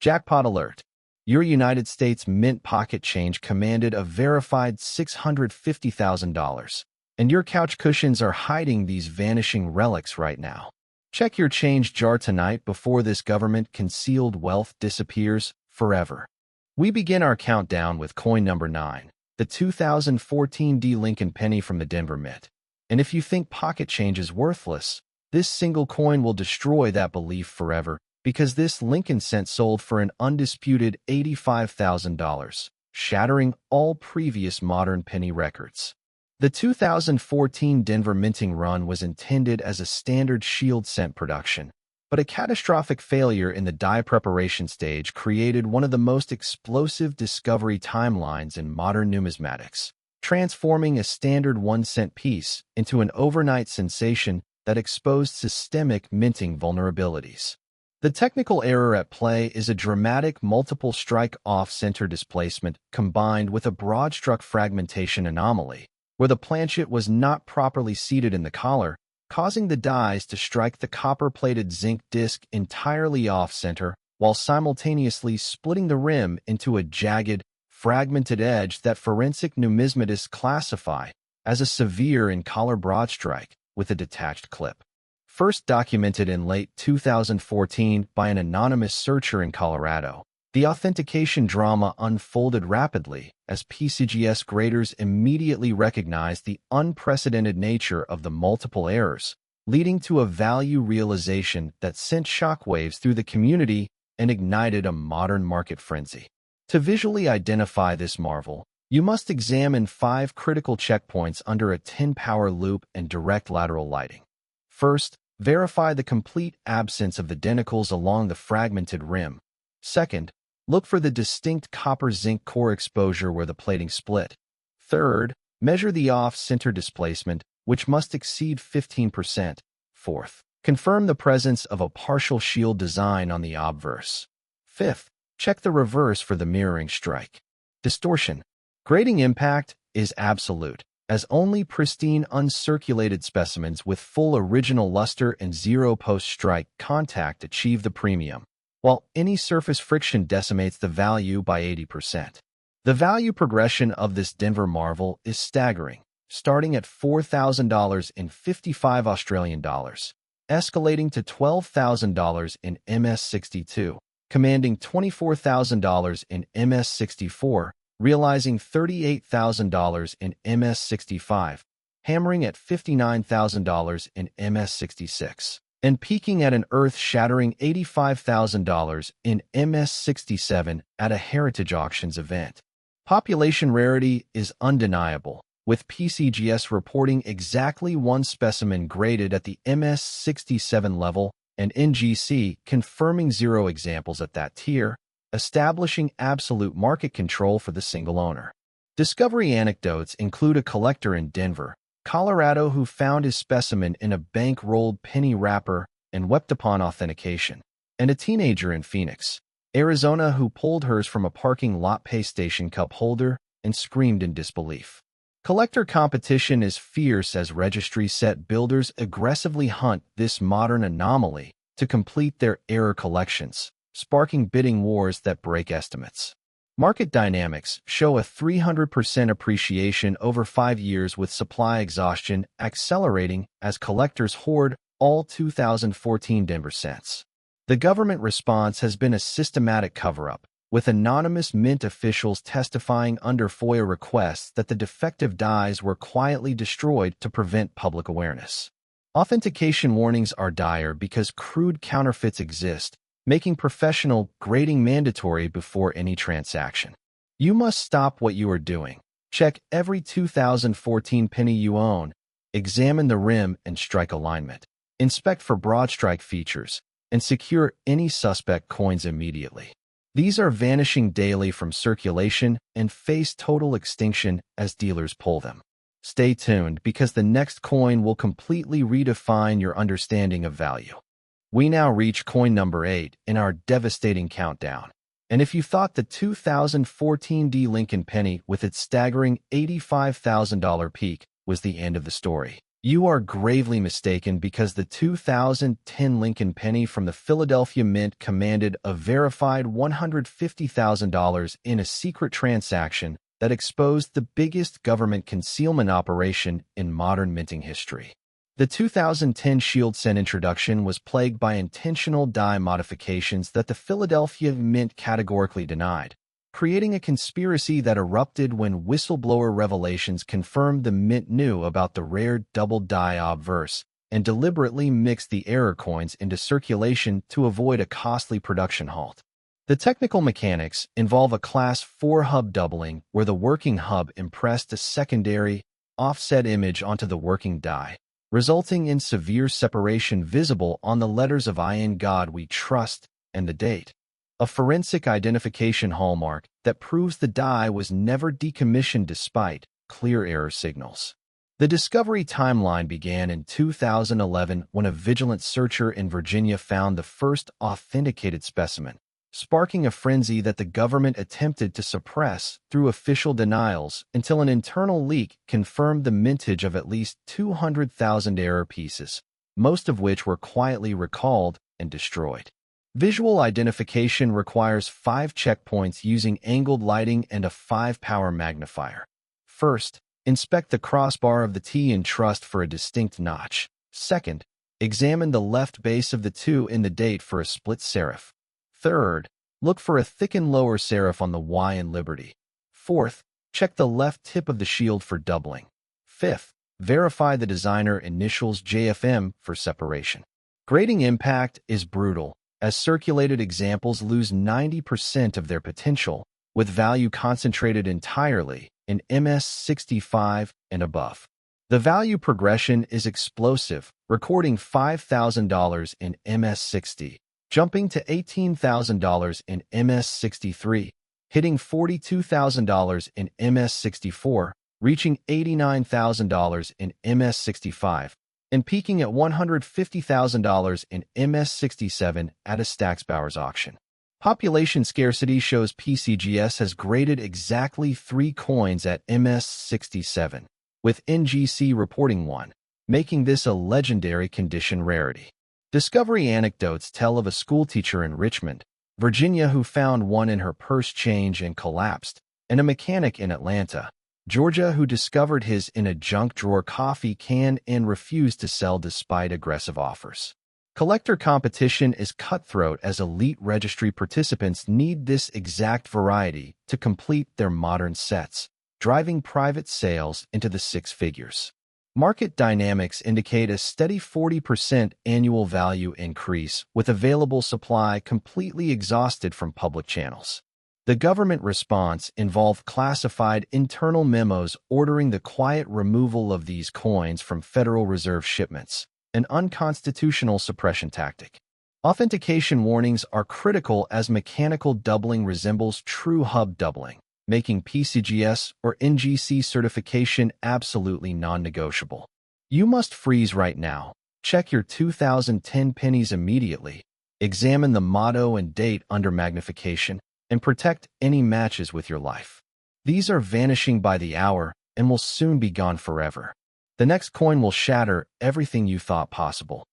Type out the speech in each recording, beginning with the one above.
Jackpot alert! Your United States Mint pocket change commanded a verified $650,000, and your couch cushions are hiding these vanishing relics right now. Check your change jar tonight before this government-concealed wealth disappears forever. We begin our countdown with coin number 9, the 2014 D Lincoln penny from the Denver Mint. And if you think pocket change is worthless, this single coin will destroy that belief forever, because this Lincoln cent sold for an undisputed $85,000, shattering all previous modern penny records. The 2014 Denver minting run was intended as a standard shield cent production, but a catastrophic failure in the die preparation stage created one of the most explosive discovery timelines in modern numismatics, transforming a standard 1-cent piece into an overnight sensation that exposed systemic minting vulnerabilities. The technical error at play is a dramatic multiple strike off-center displacement combined with a broad-struck fragmentation anomaly, where the planchet was not properly seated in the collar, causing the dies to strike the copper-plated zinc disc entirely off-center while simultaneously splitting the rim into a jagged, fragmented edge that forensic numismatists classify as a severe in-collar broadstrike with a detached clip. First documented in late 2014 by an anonymous searcher in Colorado, the authentication drama unfolded rapidly as PCGS graders immediately recognized the unprecedented nature of the multiple errors, leading to a value realization that sent shockwaves through the community and ignited a modern market frenzy. To visually identify this marvel, you must examine 5 critical checkpoints under a 10-power loop and direct lateral lighting. First, verify the complete absence of the denticles along the fragmented rim. Second, look for the distinct copper-zinc core exposure where the plating split. Third, measure the off-center displacement, which must exceed 15%. Fourth, confirm the presence of a partial shield design on the obverse. Fifth, check the reverse for the mirroring strike. Distortion. Grading impact is absolute, as only pristine uncirculated specimens with full original luster and zero post-strike contact achieve the premium, while any surface friction decimates the value by 80%. The value progression of this Denver marvel is staggering, starting at $4,000 in 55 Australian dollars, escalating to $12,000 in MS62, commanding $24,000 in MS64, realizing $38,000 in MS65, hammering at $59,000 in MS66, and peaking at an earth-shattering $85,000 in MS67 at a Heritage Auctions event. Population rarity is undeniable, with PCGS reporting exactly one specimen graded at the MS67 level and NGC confirming 0 examples at that tier, establishing absolute market control for the single owner. Discovery anecdotes include a collector in Denver, Colorado who found his specimen in a bank-rolled penny wrapper and wept upon authentication, and a teenager in Phoenix, Arizona who pulled hers from a parking lot pay station cup holder and screamed in disbelief. Collector competition is fierce as registry set builders aggressively hunt this modern anomaly to complete their error collections, sparking bidding wars that break estimates. Market dynamics show a 300% appreciation over 5 years with supply exhaustion accelerating as collectors hoard all 2014 Denver cents. The government response has been a systematic cover-up, with anonymous mint officials testifying under FOIA requests that the defective dies were quietly destroyed to prevent public awareness. Authentication warnings are dire because crude counterfeits exist, making professional grading mandatory before any transaction. You must stop what you are doing. Check every 2014 penny you own, examine the rim and strike alignment, inspect for broad strike features, and secure any suspect coins immediately. These are vanishing daily from circulation and face total extinction as dealers pull them. Stay tuned because the next coin will completely redefine your understanding of value. We now reach coin number 8 in our devastating countdown. And if you thought the 2014 D Lincoln penny with its staggering $85,000 peak was the end of the story, You are gravely mistaken because the 2010 Lincoln penny from the Philadelphia Mint commanded a verified $150,000 in a secret transaction that exposed the biggest government concealment operation in modern minting history. The 2010 shield cent introduction was plagued by intentional die modifications that the Philadelphia Mint categorically denied, creating a conspiracy that erupted when whistleblower revelations confirmed the Mint knew about the rare double die obverse and deliberately mixed the error coins into circulation to avoid a costly production halt. The technical mechanics involve a Class 4 hub doubling where the working hub impressed a secondary, offset image onto the working die, resulting in severe separation visible on the letters of "In God We Trust" and the date. A forensic identification hallmark that proves the die was never decommissioned despite clear error signals. The discovery timeline began in 2011 when a vigilant searcher in Virginia found the first authenticated specimen, sparking a frenzy that the government attempted to suppress through official denials until an internal leak confirmed the mintage of at least 200,000 error pieces, most of which were quietly recalled and destroyed. Visual identification requires 5 checkpoints using angled lighting and a 5-power magnifier. First, inspect the crossbar of the T in trust for a distinct notch. Second, examine the left base of the 2 in the date for a split serif. Third, look for a thickened lower serif on the Y in Liberty. Fourth, check the left tip of the shield for doubling. Fifth, verify the designer initials JFM for separation. Grading impact is brutal, as circulated examples lose 90% of their potential, with value concentrated entirely in MS65 and above. The value progression is explosive, recording $5,000 in MS60, jumping to $18,000 in MS63, hitting $42,000 in MS64, reaching $89,000 in MS65, and peaking at $150,000 in MS67 at a Stacksbowers auction. Population scarcity shows PCGS has graded exactly 3 coins at MS67, with NGC reporting 1, making this a legendary condition rarity. Discovery anecdotes tell of a schoolteacher in Richmond, Virginia who found one in her purse change and collapsed, and a mechanic in Atlanta, Georgia who discovered his in a junk drawer coffee can and refused to sell despite aggressive offers. Collector competition is cutthroat as elite registry participants need this exact variety to complete their modern sets, driving private sales into the 6 figures. Market dynamics indicate a steady 40% annual value increase with available supply completely exhausted from public channels. The government response involved classified internal memos ordering the quiet removal of these coins from Federal Reserve shipments, an unconstitutional suppression tactic. Authentication warnings are critical as mechanical doubling resembles true hub doubling, making PCGS or NGC certification absolutely non-negotiable. You must freeze right now, check your 2010 pennies immediately, examine the motto and date under magnification, and protect any matches with your life. These are vanishing by the hour and will soon be gone forever. The next coin will shatter everything you thought possible.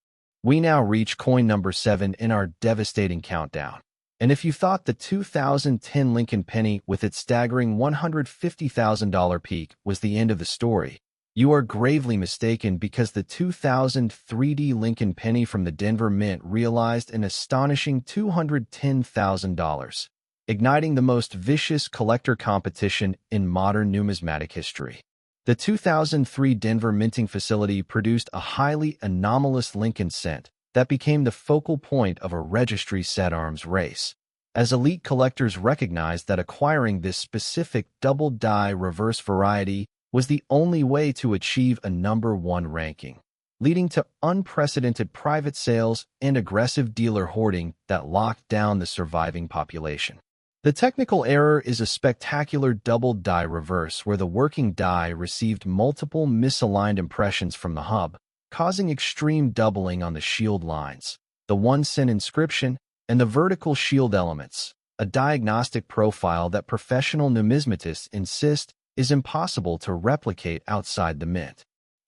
We now reach coin number 7 in our devastating countdown. And if you thought the 2010 Lincoln penny with its staggering $150,000 peak was the end of the story, you are gravely mistaken because the 2003 Lincoln penny from the Denver Mint realized an astonishing $210,000. Igniting the most vicious collector competition in modern numismatic history. The 2003 Denver minting facility produced a highly anomalous Lincoln cent that became the focal point of a registry set-arms race, as elite collectors recognized that acquiring this specific double-die reverse variety was the only way to achieve a number 1 ranking, leading to unprecedented private sales and aggressive dealer hoarding that locked down the surviving population. The technical error is a spectacular double die reverse where the working die received multiple misaligned impressions from the hub, causing extreme doubling on the shield lines, the 1 cent inscription, and the vertical shield elements, a diagnostic profile that professional numismatists insist is impossible to replicate outside the mint.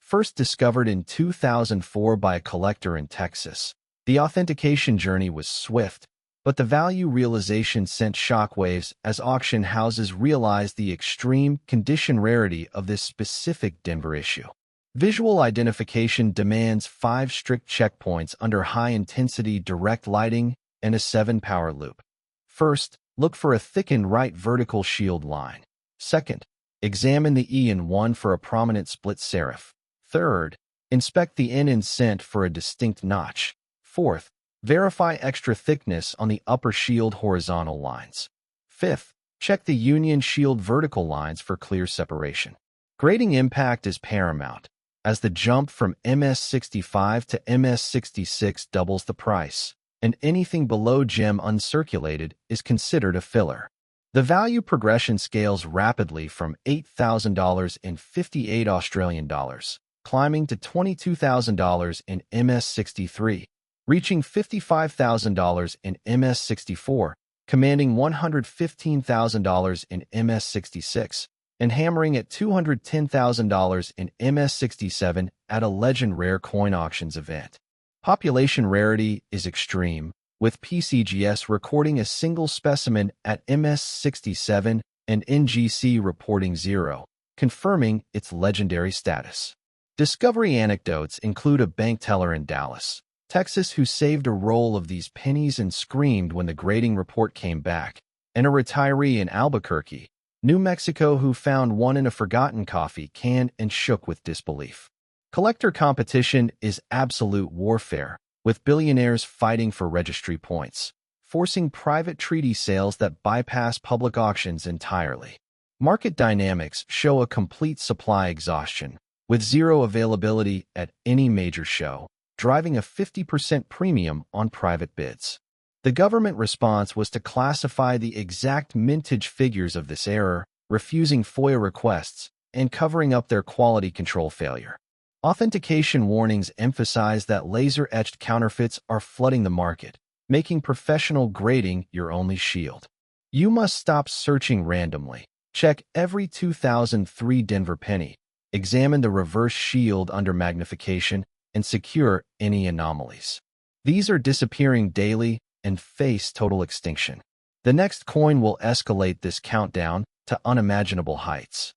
First discovered in 2004 by a collector in Texas, the authentication journey was swift, but the value realization sent shockwaves as auction houses realized the extreme condition rarity of this specific Denver issue. Visual identification demands 5 strict checkpoints under high-intensity direct lighting and a 7-power loop. First, look for a thickened right vertical shield line. Second, examine the E in 1 for a prominent split serif. Third, inspect the N in cent for a distinct notch. Fourth, verify extra thickness on the upper shield horizontal lines. Fifth, check the union shield vertical lines for clear separation. Grading impact is paramount, as the jump from MS65 to MS66 doubles the price, and anything below gem uncirculated is considered a filler. The value progression scales rapidly from $8,000 in 58 Australian dollars, climbing to $22,000 in MS63, reaching $55,000 in MS64, commanding $115,000 in MS66, and hammering at $210,000 in MS67 at a Legend Rare Coin Auctions event. Population rarity is extreme, with PCGS recording a single specimen at MS67 and NGC reporting 0, confirming its legendary status. Discovery anecdotes include a bank teller in Dallas, Texas who saved a roll of these pennies and screamed when the grading report came back, and a retiree in Albuquerque, New Mexico who found one in a forgotten coffee can and shook with disbelief. Collector competition is absolute warfare, with billionaires fighting for registry points, forcing private treaty sales that bypass public auctions entirely. Market dynamics show a complete supply exhaustion, with zero availability at any major show, driving a 50% premium on private bids. The government response was to classify the exact mintage figures of this error, refusing FOIA requests, and covering up their quality control failure. Authentication warnings emphasize that laser-etched counterfeits are flooding the market, making professional grading your only shield. You must stop searching randomly. Check every 2003 Denver penny, examine the reverse shield under magnification, and secure any anomalies. These are disappearing daily and face total extinction. The next coin will escalate this countdown to unimaginable heights.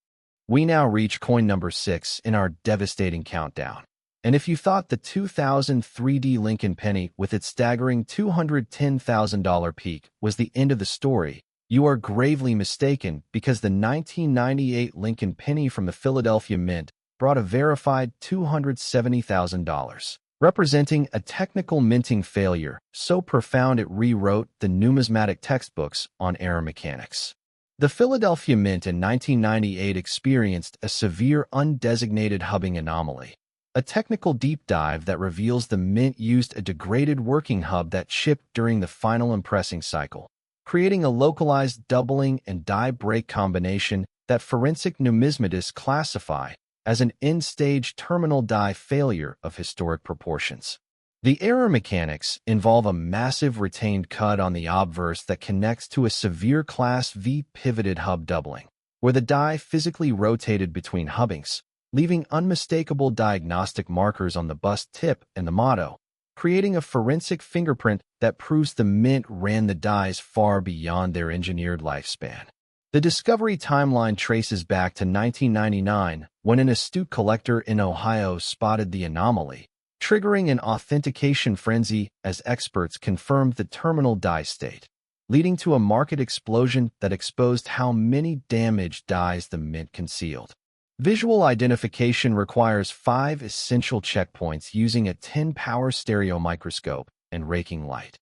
We now reach coin number 6 in our devastating countdown. And if you thought the 2003 Lincoln penny with its staggering $210,000 peak was the end of the story, you are gravely mistaken, because the 1998 Lincoln penny from the Philadelphia Mint brought a verified $270,000, representing a technical minting failure so profound it rewrote the numismatic textbooks on error mechanics. The Philadelphia Mint in 1998 experienced a severe undesignated hubbing anomaly, a technical deep dive that reveals the Mint used a degraded working hub that chipped during the final impressing cycle, creating a localized doubling and die break combination that forensic numismatists classify as an end-stage terminal die failure of historic proportions. The error mechanics involve a massive retained cut on the obverse that connects to a severe Class V pivoted hub doubling, where the die physically rotated between hubbings, leaving unmistakable diagnostic markers on the bust tip and the motto, creating a forensic fingerprint that proves the Mint ran the dies far beyond their engineered lifespan. The discovery timeline traces back to 1999, when an astute collector in Ohio spotted the anomaly, triggering an authentication frenzy as experts confirmed the terminal die state, leading to a market explosion that exposed how many damaged dies the Mint concealed. Visual identification requires 5 essential checkpoints using a 10-power stereo microscope and raking light.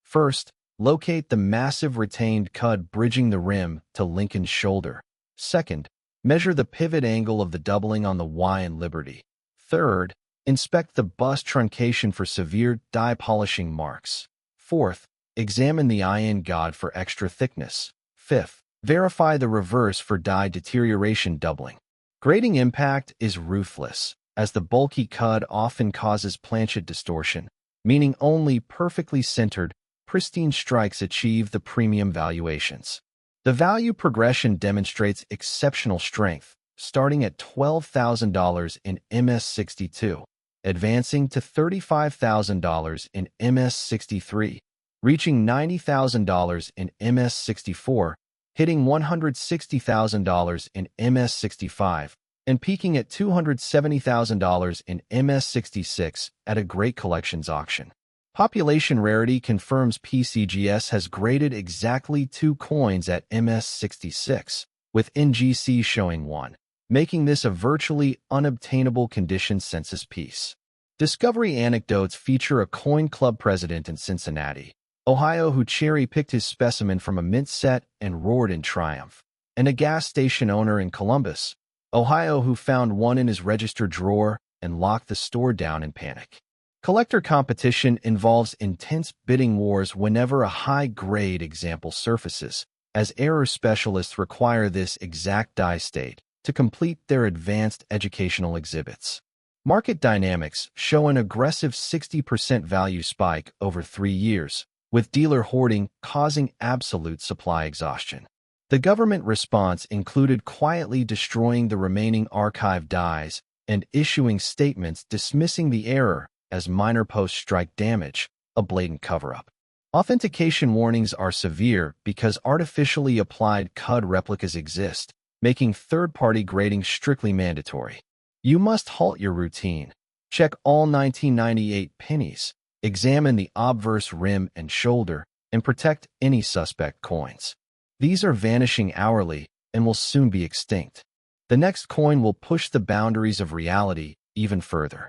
First, locate the massive retained cud bridging the rim to Lincoln's shoulder. Second, measure the pivot angle of the doubling on the Y and Liberty. Third, inspect the bust truncation for severe die polishing marks. Fourth, examine the IN God for extra thickness. Fifth, verify the reverse for die deterioration doubling. Grading impact is ruthless, as the bulky cud often causes planchet distortion, meaning only perfectly centered, pristine strikes achieve the premium valuations. The value progression demonstrates exceptional strength, starting at $12,000 in MS-62, advancing to $35,000 in MS-63, reaching $90,000 in MS-64, hitting $160,000 in MS-65, and peaking at $270,000 in MS-66 at a Great Collections auction. Population rarity confirms PCGS has graded exactly 2 coins at MS-66, with NGC showing 1, making this a virtually unobtainable condition census piece. Discovery anecdotes feature a coin club president in Cincinnati, Ohio, who cherry-picked his specimen from a mint set and roared in triumph, and a gas station owner in Columbus, Ohio, who found one in his register drawer and locked the store down in panic. Collector competition involves intense bidding wars whenever a high-grade example surfaces, as error specialists require this exact die state to complete their advanced educational exhibits. Market dynamics show an aggressive 60% value spike over 3 years, with dealer hoarding causing absolute supply exhaustion. The government response included quietly destroying the remaining archive dies and issuing statements dismissing the error as minor post-strike damage, a blatant cover-up. Authentication warnings are severe because artificially applied CUD replicas exist, making third-party grading strictly mandatory. You must halt your routine. Check all 1998 pennies, examine the obverse rim and shoulder, and protect any suspect coins. These are vanishing hourly and will soon be extinct. The next coin will push the boundaries of reality even further.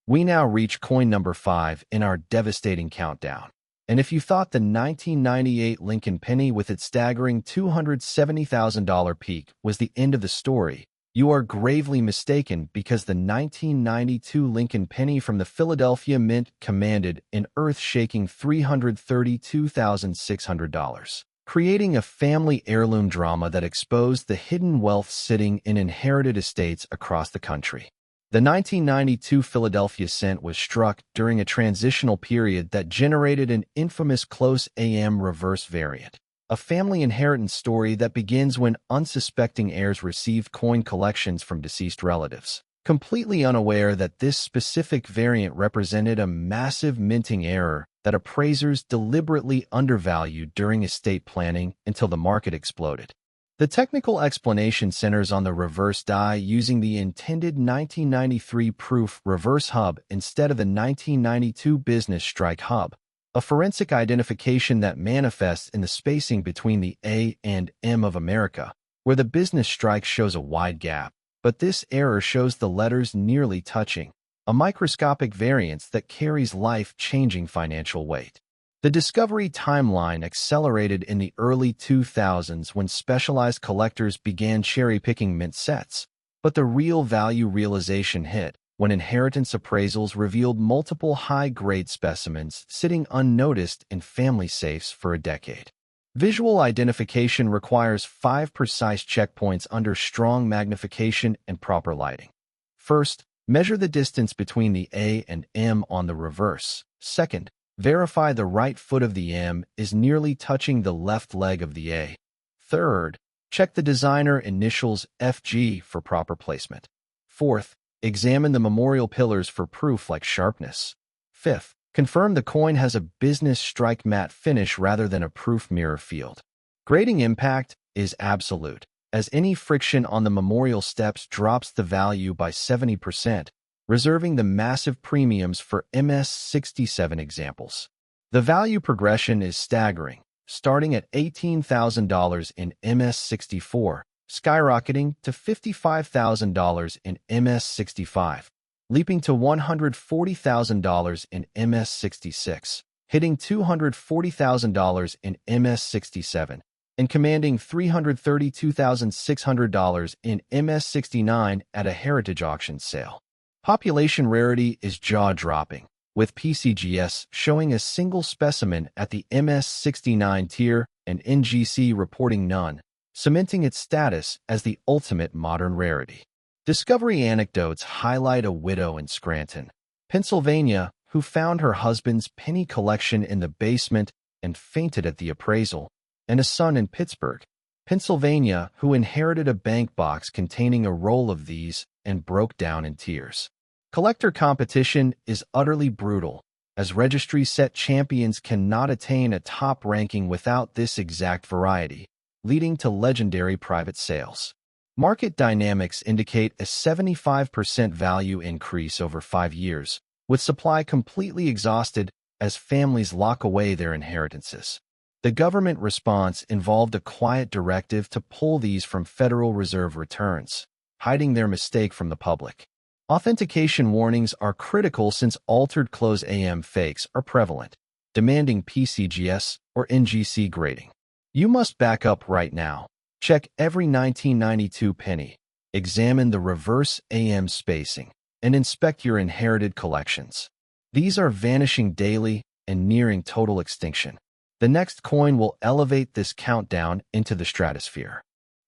We now reach coin number 5 in our devastating countdown. And if you thought the 1998 Lincoln penny with its staggering $270,000 peak was the end of the story, you are gravely mistaken, because the 1992 Lincoln penny from the Philadelphia Mint commanded an earth-shaking $332,600, creating a family heirloom drama that exposed the hidden wealth sitting in inherited estates across the country. The 1992 Philadelphia cent was struck during a transitional period that generated an infamous close AM reverse variant, a family inheritance story that begins when unsuspecting heirs received coin collections from deceased relatives, completely unaware that this specific variant represented a massive minting error that appraisers deliberately undervalued during estate planning until the market exploded. The technical explanation centers on the reverse die using the intended 1993 proof reverse hub instead of the 1992 business strike hub, a forensic identification that manifests in the spacing between the A and M of America, where the business strike shows a wide gap, but this error shows the letters nearly touching, a microscopic variance that carries life-changing financial weight. The discovery timeline accelerated in the early 2000s when specialized collectors began cherry-picking mint sets, but the real value realization hit when inheritance appraisals revealed multiple high-grade specimens sitting unnoticed in family safes for a decade. Visual identification requires 5 precise checkpoints under strong magnification and proper lighting. First, measure the distance between the A and M on the reverse. Second, verify the right foot of the M is nearly touching the left leg of the A. Third, check the designer initials FG for proper placement. Fourth, examine the memorial pillars for proof like sharpness. Fifth, confirm the coin has a business strike matte finish rather than a proof mirror field. Grading impact is absolute, as any friction on the memorial steps drops the value by 70%, reserving the massive premiums for MS-67 examples. The value progression is staggering, starting at $18,000 in MS-64, skyrocketing to $55,000 in MS-65, leaping to $140,000 in MS-66, hitting $240,000 in MS-67, and commanding $332,600 in MS-69 at a heritage auction sale. Population rarity is jaw-dropping, with PCGS showing a single specimen at the MS-69 tier and NGC reporting none, cementing its status as the ultimate modern rarity. Discovery anecdotes highlight a widow in Scranton, Pennsylvania, who found her husband's penny collection in the basement and fainted at the appraisal, and a son in Pittsburgh, Pennsylvania, who inherited a bank box containing a roll of these and broke down in tears. Collector competition is utterly brutal, as registry set champions cannot attain a top ranking without this exact variety, leading to legendary private sales. Market dynamics indicate a 75% value increase over 5 years, with supply completely exhausted as families lock away their inheritances. The government response involved a quiet directive to pull these from Federal Reserve returns, hiding their mistake from the public. Authentication warnings are critical since altered close AM fakes are prevalent, demanding PCGS or NGC grading. You must back up right now. Check every 1992 penny, examine the reverse AM spacing, and inspect your inherited collections. These are vanishing daily and nearing total extinction. The next coin will elevate this countdown into the stratosphere.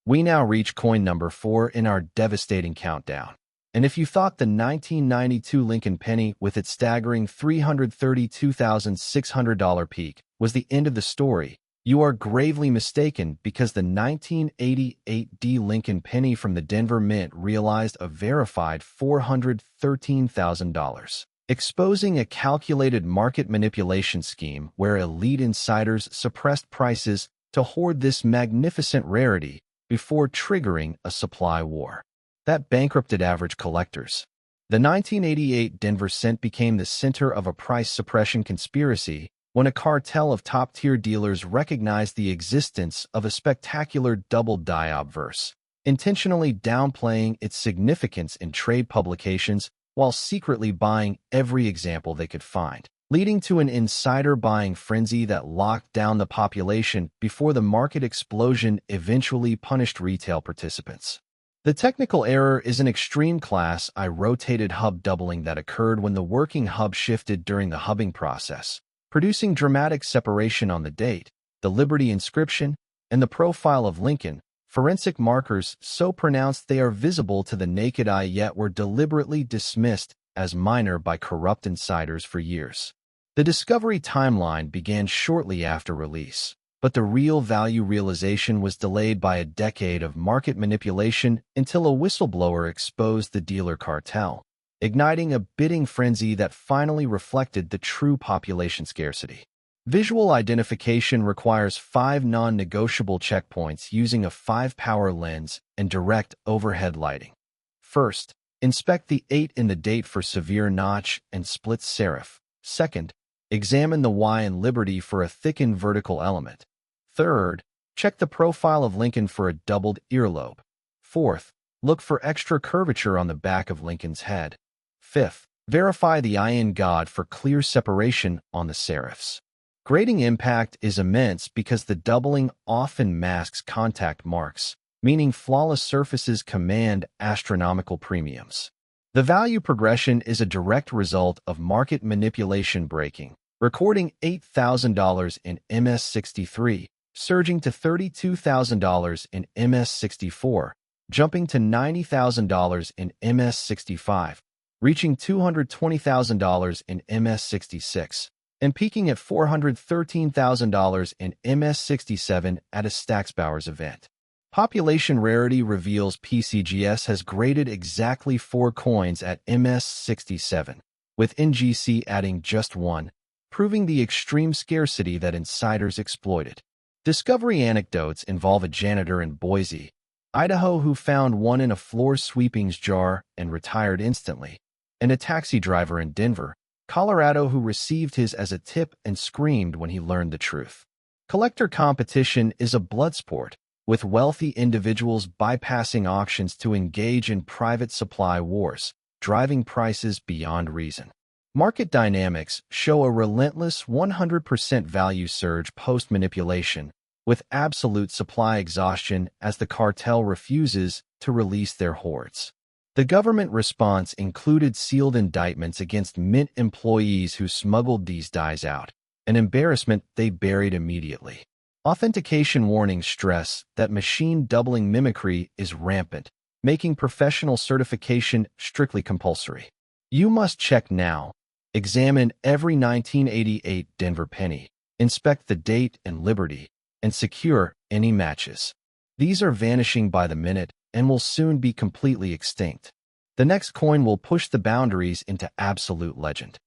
We now reach coin number 4 in our devastating countdown. And if you thought the 1992 Lincoln penny with its staggering $332,600 peak was the end of the story, you are gravely mistaken, because the 1988 D Lincoln penny from the Denver Mint realized a verified $413,000, exposing a calculated market manipulation scheme where elite insiders suppressed prices to hoard this magnificent rarity before triggering a supply war that bankrupted average collectors. The 1988 Denver Cent became the center of a price suppression conspiracy when a cartel of top-tier dealers recognized the existence of a spectacular double-die obverse, intentionally downplaying its significance in trade publications while secretly buying every example they could find, leading to an insider buying frenzy that locked down the population before the market explosion eventually punished retail participants. The technical error is an extreme class I rotated hub doubling that occurred when the working hub shifted during the hubbing process, producing dramatic separation on the date, the Liberty inscription, and the profile of Lincoln, forensic markers so pronounced they are visible to the naked eye yet were deliberately dismissed as minor by corrupt insiders for years. The discovery timeline began shortly after release, but the real value realization was delayed by a decade of market manipulation until a whistleblower exposed the dealer cartel, igniting a bidding frenzy that finally reflected the true population scarcity. Visual identification requires 5 non-negotiable checkpoints using a 5-power lens and direct overhead lighting. First, inspect the 8 in the date for severe notch and split serif. Second, examine the Y in Liberty for a thickened vertical element. Third, check the profile of Lincoln for a doubled earlobe. Fourth, look for extra curvature on the back of Lincoln's head. Fifth, verify the I in God for clear separation on the serifs. Grading impact is immense because the doubling often masks contact marks, meaning flawless surfaces command astronomical premiums. The value progression is a direct result of market manipulation breaking, recording $8,000 in MS63, surging to $32,000 in MS64, jumping to $90,000 in MS65, reaching $220,000 in MS66, and peaking at $413,000 in MS67 at a Stacksbowers event. Population rarity reveals PCGS has graded exactly 4 coins at MS67, with NGC adding just 1, proving the extreme scarcity that insiders exploited. Discovery anecdotes involve a janitor in Boise, Idaho who found one in a floor sweepings jar and retired instantly, and a taxi driver in Denver, Colorado who received his as a tip and screamed when he learned the truth. Collector competition is a blood sport, with wealthy individuals bypassing auctions to engage in private supply wars, driving prices beyond reason. Market dynamics show a relentless 100% value surge post-manipulation, with absolute supply exhaustion as the cartel refuses to release their hoards. The government response included sealed indictments against Mint employees who smuggled these dies out, an embarrassment they buried immediately. Authentication warnings stress that machine doubling mimicry is rampant, making professional certification strictly compulsory. You must check now. Examine every 1988 Denver penny, inspect the date and Liberty, and secure any matches. These are vanishing by the minute and will soon be completely extinct. The next coin will push the boundaries into absolute legend.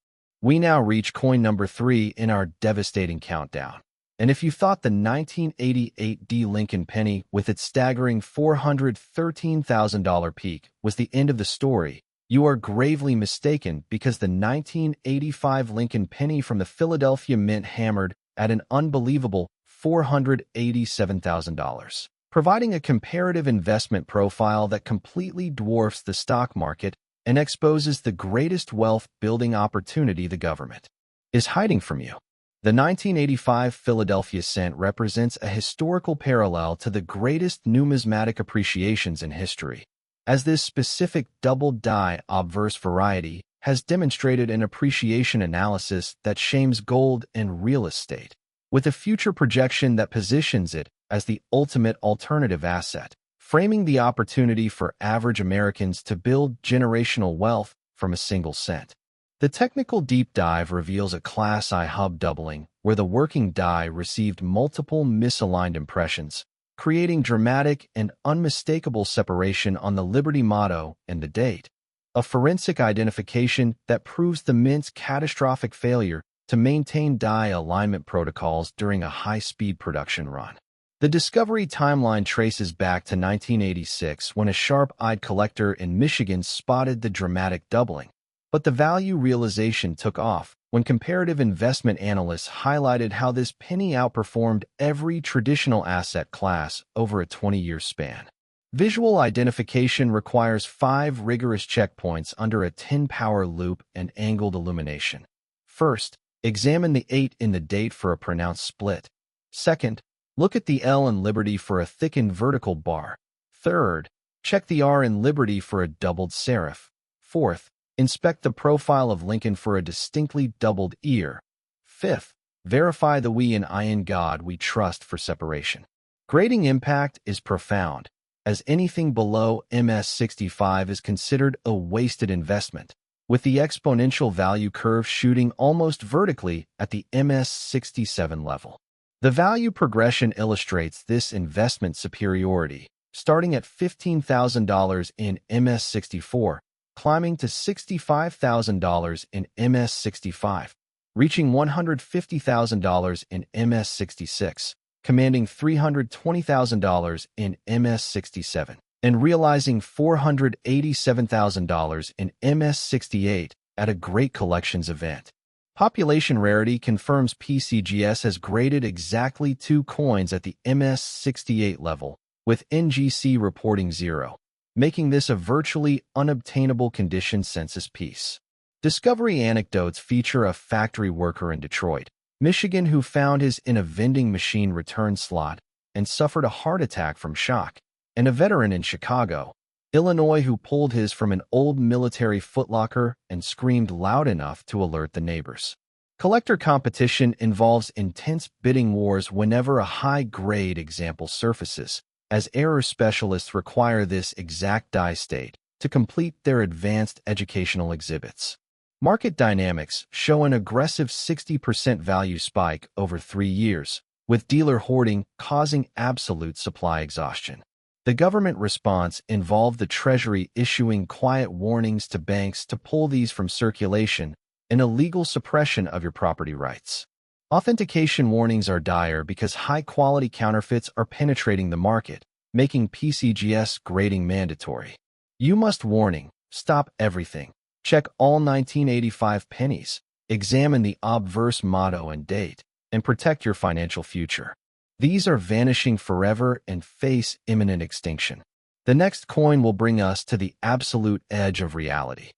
We now reach coin number 3 in our devastating countdown. And if you thought the 1988 D Lincoln penny with its staggering $413,000 peak was the end of the story, you are gravely mistaken, because the 1985 Lincoln penny from the Philadelphia Mint hammered at an unbelievable $487,000, providing a comparative investment profile that completely dwarfs the stock market and exposes the greatest wealth-building opportunity the government is hiding from you. The 1985 Philadelphia cent represents a historical parallel to the greatest numismatic appreciations in history, as this specific double-die obverse variety has demonstrated an appreciation analysis that shames gold and real estate, with a future projection that positions it as the ultimate alternative asset, framing the opportunity for average Americans to build generational wealth from a single cent. The technical deep dive reveals a Class I hub doubling, where the working die received multiple misaligned impressions, creating dramatic and unmistakable separation on the Liberty motto and the date, a forensic identification that proves the Mint's catastrophic failure to maintain die alignment protocols during a high-speed production run. The discovery timeline traces back to 1986, when a sharp-eyed collector in Michigan spotted the dramatic doubling. But the value realization took off when comparative investment analysts highlighted how this penny outperformed every traditional asset class over a 20-year span. Visual identification requires 5 rigorous checkpoints under a 10-power loop and angled illumination. First, examine the 8 in the date for a pronounced split. Second, look at the L in Liberty for a thickened vertical bar. Third, check the R in Liberty for a doubled serif. Fourth, inspect the profile of Lincoln for a distinctly doubled ear. Fifth, verify the we and I in God we trust for separation. Grading impact is profound, as anything below MS65 is considered a wasted investment, with the exponential value curve shooting almost vertically at the MS67 level. The value progression illustrates this investment superiority, starting at $15,000 in MS64, climbing to $65,000 in MS65, reaching $150,000 in MS66, commanding $320,000 in MS67, and realizing $487,000 in MS68 at a Great Collections event. Population rarity confirms PCGS has graded exactly 2 coins at the MS68 level, with NGC reporting 0. Making this a virtually unobtainable condition census piece. Discovery anecdotes feature a factory worker in Detroit, Michigan, who found his in a vending machine return slot and suffered a heart attack from shock, and a veteran in Chicago, Illinois, who pulled his from an old military footlocker and screamed loud enough to alert the neighbors. Collector competition involves intense bidding wars whenever a high-grade example surfaces, as error specialists require this exact die state to complete their advanced educational exhibits. Market dynamics show an aggressive 60% value spike over 3 years, with dealer hoarding causing absolute supply exhaustion. The government response involved the Treasury issuing quiet warnings to banks to pull these from circulation, an illegal suppression of your property rights. Authentication warnings are dire because high-quality counterfeits are penetrating the market, making PCGS grading mandatory. You must warning, stop everything. Check all 1985 pennies, examine the obverse motto and date, and protect your financial future. These are vanishing forever and face imminent extinction. The next coin will bring us to the absolute edge of reality.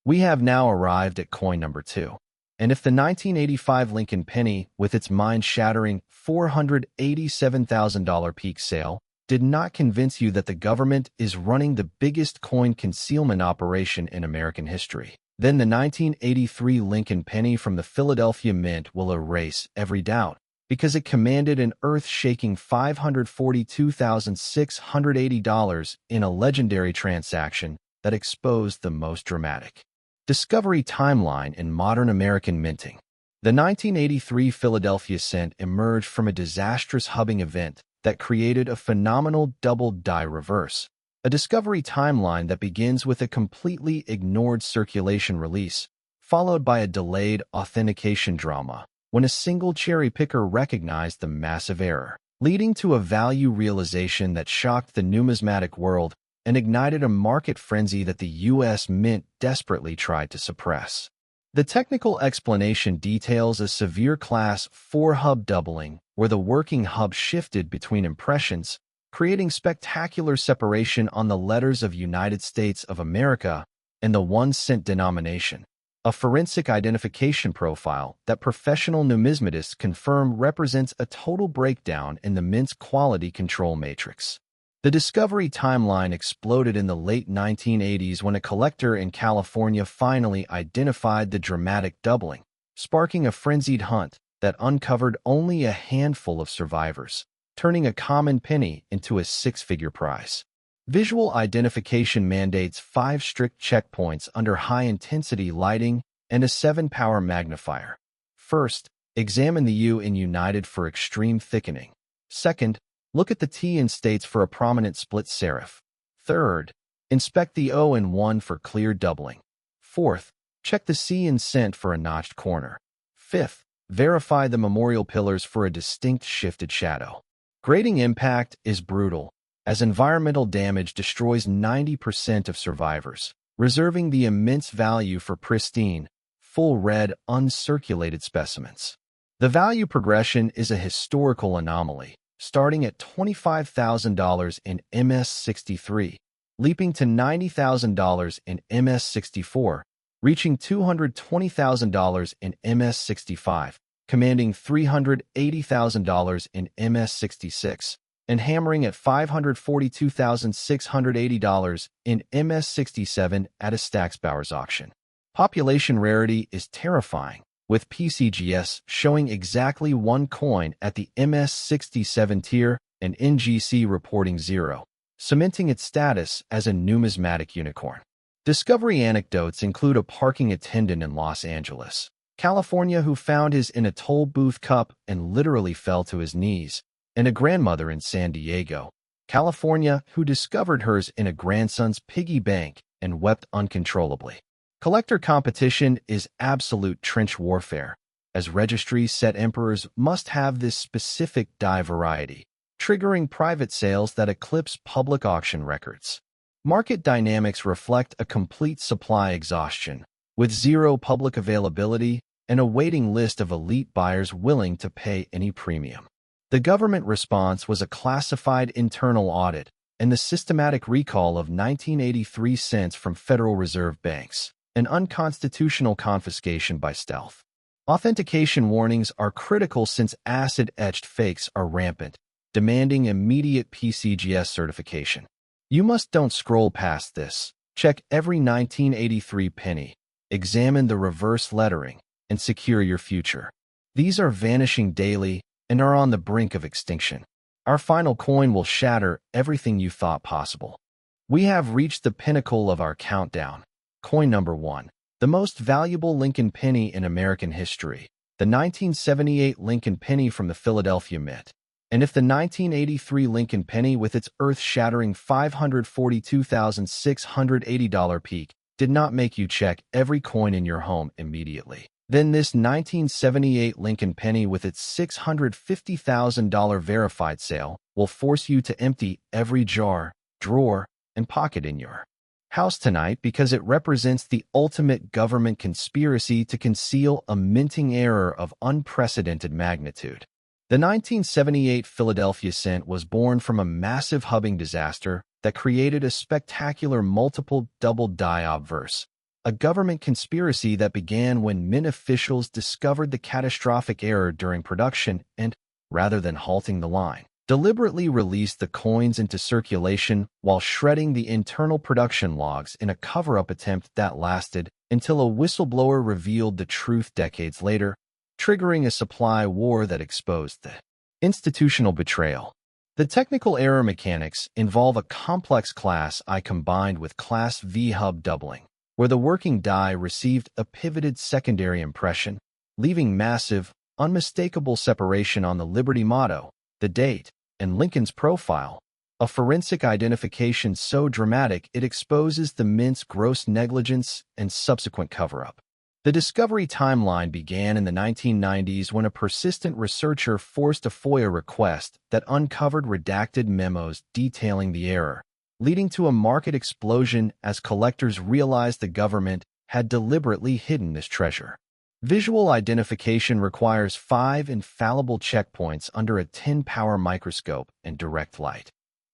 We have now arrived at coin number 2. And if the 1985 Lincoln penny, with its mind-shattering $487,000 peak sale, did not convince you that the government is running the biggest coin concealment operation in American history, then the 1983 Lincoln penny from the Philadelphia Mint will erase every doubt, because it commanded an earth-shaking $542,680 in a legendary transaction that exposed the most dramatic discovery timeline in modern American minting. The 1983 Philadelphia cent emerged from a disastrous hubbing event that created a phenomenal double die reverse. A discovery timeline that begins with a completely ignored circulation release, followed by a delayed authentication drama, when a single cherry picker recognized the massive error, leading to a value realization that shocked the numismatic world and ignited a market frenzy that the U.S. Mint desperately tried to suppress. The technical explanation details a severe Class 4 hub doubling, where the working hub shifted between impressions, creating spectacular separation on the letters of United States of America and the 1-cent denomination, a forensic identification profile that professional numismatists confirm represents a total breakdown in the Mint's quality control matrix. The discovery timeline exploded in the late 1980s when a collector in California finally identified the dramatic doubling, sparking a frenzied hunt that uncovered only a handful of survivors, turning a common penny into a six-figure prize. Visual identification mandates 5 strict checkpoints under high-intensity lighting and a 7-power magnifier. First, examine the U in United for extreme thickening. Second, look at the T in States for a prominent split serif. Third, inspect the O in 1 for clear doubling. Fourth, check the C in cent for a notched corner. Fifth, verify the memorial pillars for a distinct shifted shadow. Grading impact is brutal, as environmental damage destroys 90% of survivors, reserving the immense value for pristine, full red, uncirculated specimens. The value progression is a historical anomaly, starting at $25,000 in MS-63, leaping to $90,000 in MS-64, reaching $220,000 in MS-65, commanding $380,000 in MS-66, and hammering at $542,680 in MS-67 at a Stacksbauer's auction. Population rarity is terrifying, with PCGS showing exactly 1 coin at the MS-67 tier and NGC reporting 0, cementing its status as a numismatic unicorn. Discovery anecdotes include a parking attendant in Los Angeles, California who found his in a toll booth cup and literally fell to his knees, and a grandmother in San Diego, California who discovered hers in a grandson's piggy bank and wept uncontrollably. Collector competition is absolute trench warfare, as registries set emperors must have this specific die variety, triggering private sales that eclipse public auction records. Market dynamics reflect a complete supply exhaustion, with 0 public availability and a waiting list of elite buyers willing to pay any premium. The government response was a classified internal audit and the systematic recall of 1983 cents from Federal Reserve banks, an unconstitutional confiscation by stealth. Authentication warnings are critical since acid-etched fakes are rampant, demanding immediate PCGS certification. You don't scroll past this. Check every 1983 penny, examine the reverse lettering, and secure your future. These are vanishing daily and are on the brink of extinction. Our final coin will shatter everything you thought possible. We have reached the pinnacle of our countdown. Coin number 1, the most valuable Lincoln penny in American history, the 1978 Lincoln penny from the Philadelphia Mint. And if the 1983 Lincoln penny with its earth-shattering $542,680 peak did not make you check every coin in your home immediately, then this 1978 Lincoln penny with its $650,000 verified sale will force you to empty every jar, drawer, and pocket in your house tonight because it represents the ultimate government conspiracy to conceal a minting error of unprecedented magnitude. The 1978 Philadelphia cent was born from a massive hubbing disaster that created a spectacular multiple double die obverse, a government conspiracy that began when Mint officials discovered the catastrophic error during production and, rather than halting the line, deliberately released the coins into circulation while shredding the internal production logs in a cover-up attempt that lasted until a whistleblower revealed the truth decades later, triggering a supply war that exposed the institutional betrayal. The technical error mechanics involve a complex Class I combined with Class V hub doubling, where the working die received a pivoted secondary impression, leaving massive, unmistakable separation on the Liberty motto, the date, and Lincoln's profile, a forensic identification so dramatic it exposes the mint's gross negligence and subsequent cover-up. The discovery timeline began in the 1990s when a persistent researcher forced a FOIA request that uncovered redacted memos detailing the error, leading to a market explosion as collectors realized the government had deliberately hidden this treasure. Visual identification requires 5 infallible checkpoints under a 10-power microscope and direct light.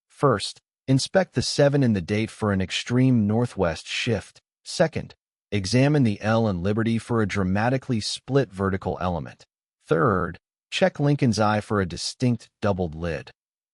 First, inspect the 7 in the date for an extreme northwest shift. Second, examine the L in Liberty for a dramatically split vertical element. Third, check Lincoln's I for a distinct doubled lid.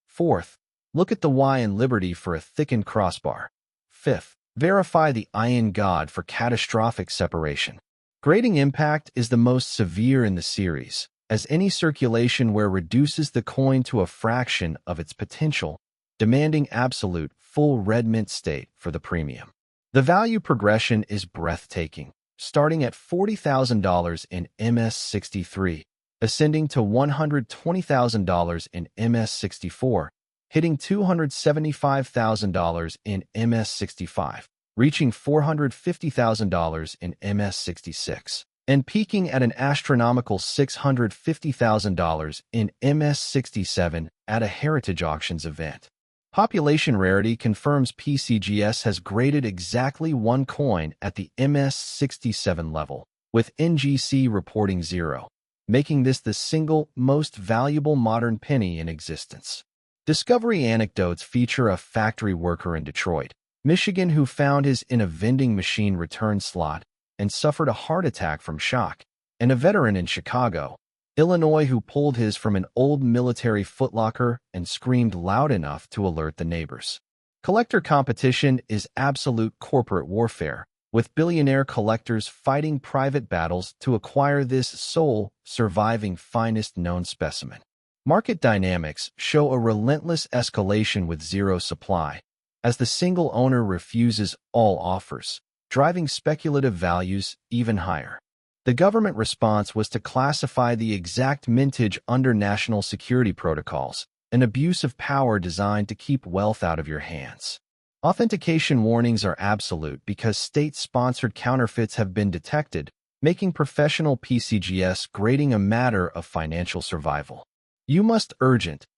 Fourth, look at the Y in Liberty for a thickened crossbar. Fifth, verify the I in God for catastrophic separation. Grading impact is the most severe in the series, as any circulation where reduces the coin to a fraction of its potential, demanding absolute full red mint state for the premium. The value progression is breathtaking, starting at $40,000 in MS-63, ascending to $120,000 in MS-64, hitting $275,000 in MS-65, reaching $450,000 in MS-66, and peaking at an astronomical $650,000 in MS-67 at a Heritage Auctions event. Population rarity confirms PCGS has graded exactly one coin at the MS-67 level, with NGC reporting 0, making this the single most valuable modern penny in existence. Discovery anecdotes feature a factory worker in Detroit, Michigan who found his in a vending machine return slot and suffered a heart attack from shock, and a veteran in Chicago, Illinois who pulled his from an old military footlocker and screamed loud enough to alert the neighbors. Collector competition is absolute corporate warfare, with billionaire collectors fighting private battles to acquire this sole, surviving finest known specimen. Market dynamics show a relentless escalation with zero supply, as the single owner refuses all offers, driving speculative values even higher. The government response was to classify the exact mintage under national security protocols, an abuse of power designed to keep wealth out of your hands. Authentication warnings are absolute because state-sponsored counterfeits have been detected, making professional PCGS grading a matter of financial survival. You must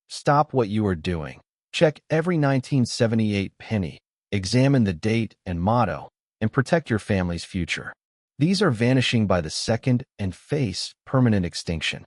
stop what you are doing. Check every 1978 penny, examine the date and motto, and protect your family's future. These are vanishing by the second and face permanent extinction.